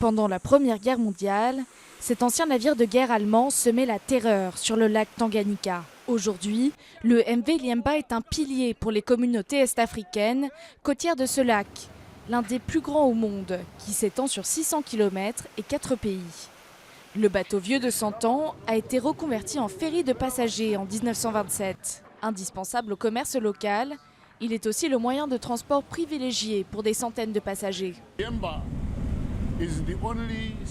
Pendant la Première Guerre mondiale, cet ancien navire de guerre allemand semait la terreur sur le lac Tanganyika. Aujourd'hui, le MV Liemba est un pilier pour les communautés est-africaines côtières de ce lac, l'un des plus grands au monde, qui s'étend sur 600 km et 4 pays. Le bateau vieux de 100 ans a été reconverti en ferry de passagers en 1927. Indispensable au commerce local, il est aussi le moyen de transport privilégié pour des centaines de passagers.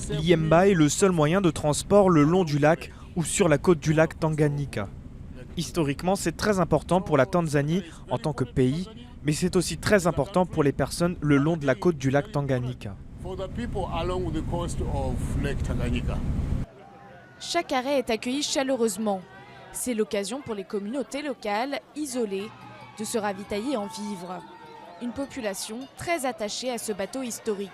Liemba est le seul moyen de transport le long du lac ou sur la côte du lac Tanganyika. Historiquement, c'est très important pour la Tanzanie en tant que pays, mais c'est aussi très important pour les personnes le long de la côte du lac Tanganyika. Chaque arrêt est accueilli chaleureusement. C'est l'occasion pour les communautés locales, isolées, de se ravitailler en vivres. Une population très attachée à ce bateau historique.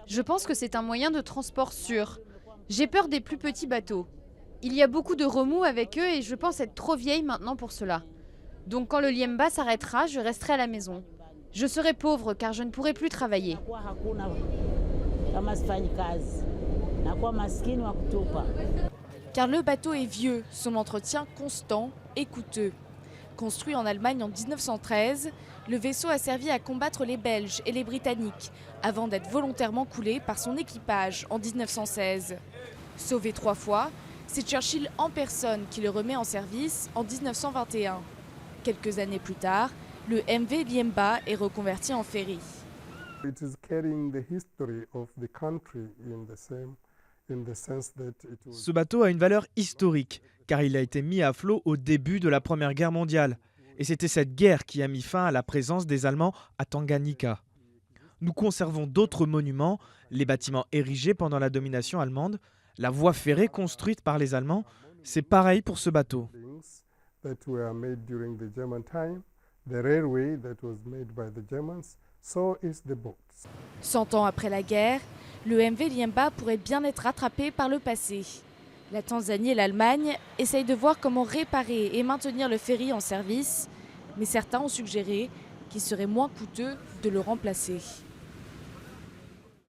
Je pense que c'est un moyen de transport sûr. J'ai peur des plus petits bateaux. Il y a beaucoup de remous avec eux et je pense être trop vieille maintenant pour cela. Donc quand le Liemba s'arrêtera, je resterai à la maison. Je serai pauvre car je ne pourrai plus travailler. Car le bateau est vieux, son entretien constant et coûteux. Construit en Allemagne en 1913, le vaisseau a servi à combattre les Belges et les Britanniques, avant d'être volontairement coulé par son équipage en 1916. Sauvé 3 fois, c'est Churchill en personne qui le remet en service en 1921. Quelques années plus tard, le MV Liemba est reconverti en ferry. Ce bateau a une valeur historique, car il a été mis à flot au début de la Première Guerre mondiale. Et c'était cette guerre qui a mis fin à la présence des Allemands à Tanganyika. Nous conservons d'autres monuments, les bâtiments érigés pendant la domination allemande, la voie ferrée construite par les Allemands. C'est pareil pour ce bateau. 100 ans après la guerre, le MV Liemba pourrait bien être rattrapé par le passé. La Tanzanie et l'Allemagne essayent de voir comment réparer et maintenir le ferry en service, mais certains ont suggéré qu'il serait moins coûteux de le remplacer.